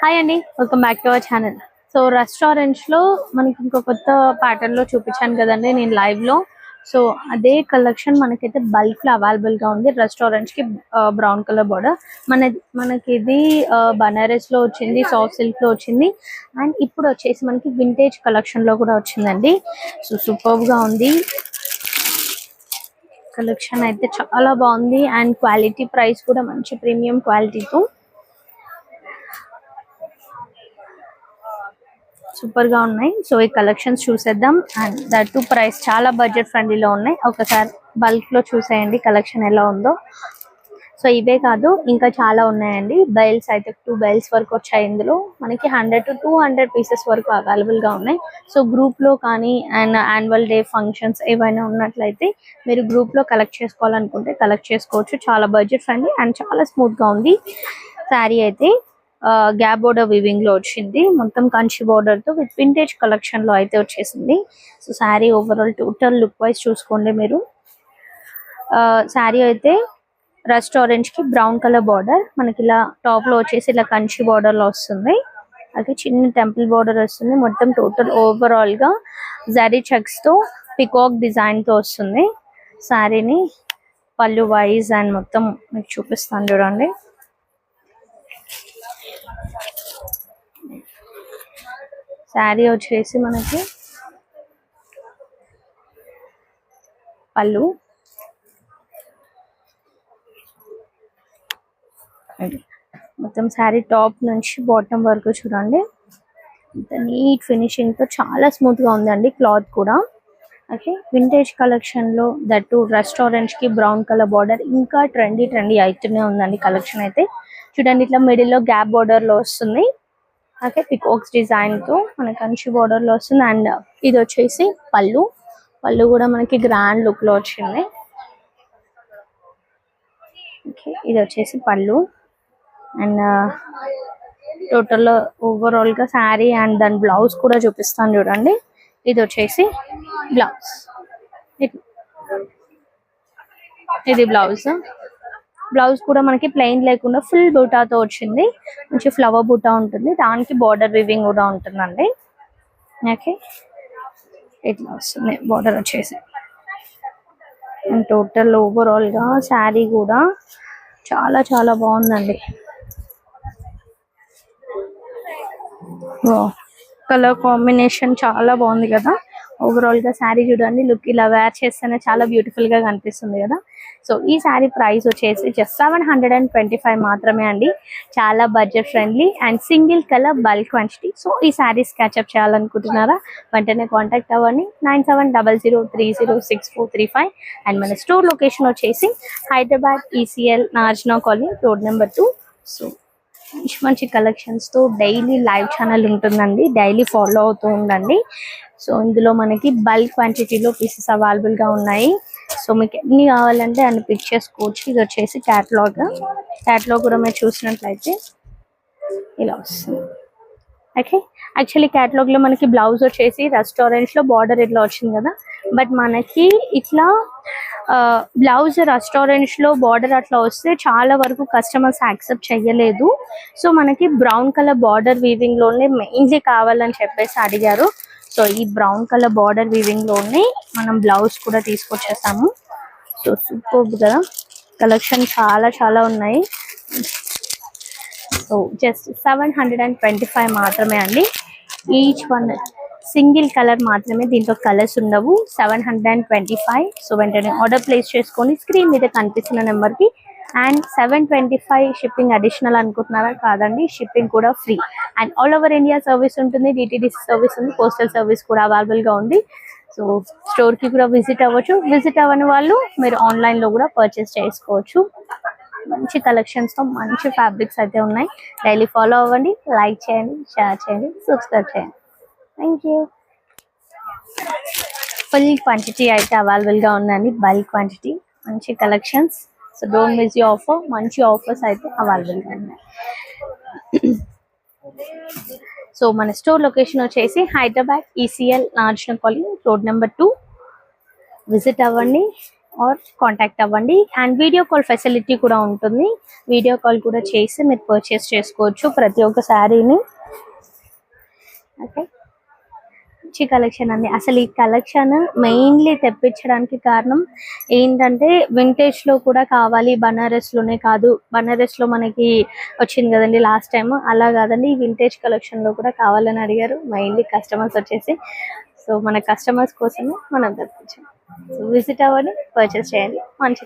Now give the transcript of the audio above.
Hi అండి, welcome back to our channel. So restaurants లో మనకి ఇంకో కొత్త ప్యాటర్న్ లో చూపించాను కదండి నేను లైవ్ లో. సో అదే కలెక్షన్ మనకైతే బల్క్ లో అవైలబుల్ గా ఉంది. రెస్టారెంట్స్ కి బ్రౌన్ కలర్ బోర్డర్ మనకి ఇది బనారస్ లో వచ్చింది, సాఫ్ట్ సిల్క్ లో వచ్చింది, అండ్ ఇప్పుడు వచ్చేసి మనకి వింటేజ్ కలెక్షన్ లో కూడా వచ్చిందండి. సో సూపర్ గా ఉంది కలెక్షన్ అయితే, చాలా బాగుంది. అండ్ క్వాలిటీ ప్రైస్ కూడా మంచి ప్రీమియం క్వాలిటీతో సూపర్ గా ఉన్నాయి. సో ఈ కలెక్షన్స్ చూసేద్దాం. అండ్ దట్ టు ప్రైస్ చాలా బడ్జెట్ ఫ్రెండ్లీలో ఉన్నాయి. ఒకసారి బల్క్ లో చూసేయండి కలెక్షన్ ఎలా ఉందో. సో ఇవే కాదు ఇంకా చాలా ఉన్నాయండి. బైల్స్ అయితే 2 బైల్స్ వరకు వచ్చాయి. ఇందులో మనకి 100 to 200 పీసెస్ వరకు అవైలబుల్ గా ఉన్నాయి. సో గ్రూప్ లో కానీ అండ్ యాన్యువల్ డే ఫంక్షన్స్ ఏవైనా ఉన్నట్లయితే మీరు గ్రూప్ లో కలెక్ట్ చేసుకోవాలనుకుంటే కలెక్ట్ చేసుకోవచ్చు. చాలా బడ్జెట్ ఫ్రెండ్లీ అండ్ చాలా స్మూత్ గా ఉంది. శారీ అయితే గ్యాప్ బోర్డర్ వివింగ్ లో వచ్చింది, మొత్తం కంచి బోర్డర్ తో విత్ వింటేజ్ కలెక్షన్ లో అయితే వచ్చేసింది. So sari overall total look wise చూసుకోండి మీరు. శారీ అయితే రెస్టారెంట్ కి బ్రౌన్ కలర్ బార్డర్, మనకి ఇలా టాప్ లో వచ్చేసి ఇలా కంచి బార్డర్ లో వస్తుంది. అలాగే చిన్న టెంపుల్ బార్డర్ వస్తుంది. మొత్తం టోటల్ ఓవరాల్ గా జరీ చెక్స్ తో పికాక్ డిజైన్ తో వస్తుంది. శారీని పళ్ళు వైజ్ అండ్ మొత్తం మీకు చూపిస్తాను చూడండి. శారీ వచ్చేసి మనకి పళ్ళు, మొత్తం శారీ టాప్ నుంచి బాటమ్ వరకు చూడండి. నీట్ ఫినిషింగ్ తో చాలా స్మూత్ గా ఉందండి క్లాత్ కూడా. ఓకే, వింటేజ్ కలెక్షన్ లో దట్టు రెస్టారెంట్స్ కి బ్రౌన్ కలర్ బార్డర్ ఇంకా ట్రెండీ అయితేనే ఉందండి కలెక్షన్ అయితే. చూడండి ఇట్లా మిడిల్ లో గ్యాప్ బార్డర్ లో వస్తుంది. ఓకే, పికాక్స్ డిజైన్ తో మనకి కంచి బార్డర్ లో వస్తుంది. అండ్ ఇది వచ్చేసి పళ్ళు కూడా మనకి గ్రాండ్ లుక్ లో వచ్చింది. ఓకే, ఇది వచ్చేసి పళ్ళు. అండ్ టోటల్ ఓవరాల్ గా శారీ అండ్ దాని బ్లౌజ్ కూడా చూపిస్తాను చూడండి. ఇది వచ్చేసి బ్లౌజ్, ఇది బ్లౌజ్ కూడా మనకి ప్లెయిన్ లేకుండా ఫుల్ బూటాతో వచ్చింది. మంచి ఫ్లవర్ బూటా ఉంటుంది, దానికి బార్డర్ వివింగ్ కూడా ఉంటుందండి. ఓకే, ఇట్లా వస్తుంది బార్డర్ వచ్చేసి. అండ్ టోటల్ ఓవరాల్ గా శారీ కూడా చాలా బాగుందండి. కలర్ కాంబినేషన్ చాలా బాగుంది కదా. ఓవరాల్ గా శారీ చూడండి, లుక్ ఇలా వేర్ చేస్తేనే చాలా బ్యూటిఫుల్ గా కనిపిస్తుంది కదా. సో ఈ శారీ ప్రైస్ వచ్చేసి జస్ట్ 725 మాత్రమే అండి. చాలా budget friendly and single colour bulk quantity. So ఈ శారీస్ క్యాచప్ చేయాలనుకుంటున్నారా, వెంటనే కాంటాక్ట్ అవ్వండి 9700306435. అండ్ మన స్టోర్ లొకేషన్ వచ్చేసి హైదరాబాద్ ECL నార్జనా కాలనీ రోడ్ నెంబర్ 2. సో మంచి కలెక్షన్స్ తో డైలీ లైవ్ ఛానల్ ఉంటుందండి, డైలీ ఫాలో అవుతూ ఉండండి. సో ఇందులో మనకి బల్క్ క్వాంటిటీలో పీసెస్ అవైలబుల్ గా ఉన్నాయి. సో మీకు ఎన్ని కావాలంటే అన్ని పిక్ చేసుకోవచ్చు. ఇది వచ్చేసి క్యాటలాగ్ కూడా మీరు చూసినట్లయితే ఇలా వస్తుంది. ఓకే, యాక్చువల్లీ క్యాటలాగ్ లో మనకి బ్లౌజ్ వచ్చేసి రెస్టారెంట్స్ లో బార్డర్ ఇట్లా వచ్చింది కదా, బట్ మనకి ఇట్లా బ్లౌజ్ రెస్టారెంట్స్ లో బార్డర్ అట్లా వస్తే చాలా వరకు కస్టమర్స్ యాక్సెప్ట్ చేయలేదు. సో మనకి బ్రౌన్ కలర్ బార్డర్ వీవింగ్ లోనే మెయిన్లీ కావాలని చెప్పేసి అడిగారు. సో ఈ బ్రౌన్ కలర్ బార్డర్ వీవింగ్ లోనే మనం బ్లౌజ్ కూడా తీసుకొచ్చేసాము. సో సూపర్ కదా, కలెక్షన్ చాలా ఉన్నాయి. సో జస్ట్ 725 మాత్రమే అండి. ఈచ్ వన్ సింగిల్ కలర్ మాత్రమే, దీంట్లో కలర్స్ ఉండవు. 725. సో వెంటనే ఆర్డర్ ప్లేస్ చేసుకొని స్క్రీన్ మీద కనిపిస్తున్న నెంబర్ కి. అండ్ 725 షిప్పింగ్ అడిషనల్ అనుకుంటున్నారా? కాదండి, షిప్పింగ్ కూడా free. And all over India service ఉంటుంది, DTDC సర్వీస్ ఉంది, పోస్టల్ సర్వీస్ కూడా అవైలబుల్ గా ఉంది. సో స్టోర్ కి కూడా విజిట్ అవ్వచ్చు. విజిట్ అవ్వని వాళ్ళు మీరు ఆన్లైన్ లో కూడా పర్చేస్ చేసుకోవచ్చు. మంచి కలెక్షన్స్ తో మంచి ఫ్యాబ్రిక్స్ అయితే ఉన్నాయి. డైలీ ఫాలో అవ్వండి, లైక్ చేయండి, షేర్ చేయండి, సబ్స్క్రైబ్ చేయండి. Thank you. ఫుల్ క్వాంటిటీ అయితే అవైలబుల్ గా ఉందండి, బల్క్ క్వాంటిటీ, మంచి collections. So don't miss your offer, మంచి ఆఫర్స్ అయితే అవైలబుల్ గా ఉన్నాయి. సో మన స్టోర్ లొకేషన్ వచ్చేసి హైదరాబాద్ ECL నార్జనా కాలనీ రోడ్ నెంబర్ 2. విజిట్ అవ్వండి. ఆర్ కాంటాక్ట్ అవ్వండి. అండ్ వీడియో కాల్ ఫెసిలిటీ కూడా ఉంటుంది. వీడియో కాల్ కూడా చేసి మీరు పర్చేస్ చేసుకోవచ్చు ప్రతి ఒక్క శారీని. ఓకే, మంచి కలెక్షన్ అండి. అసలు ఈ కలెక్షన్ మెయిన్లీ తెప్పించడానికి కారణం ఏంటంటే వింటేజ్ లో కూడా కావాలి, బనారస్ లోనే కాదు, బనారస్ లో మనకి వచ్చింది కదండి లాస్ట్ టైం, అలా కాదండి ఈ వింటేజ్ కలెక్షన్ లో కూడా కావాలని అడిగారు మెయిన్లీ కస్టమర్స్ వచ్చేసి. సో మన కస్టమర్స్ కోసమే మనం తెప్పించాం. సో విజిట్ అవ్వండి, పర్చేస్ చేయండి. మంచి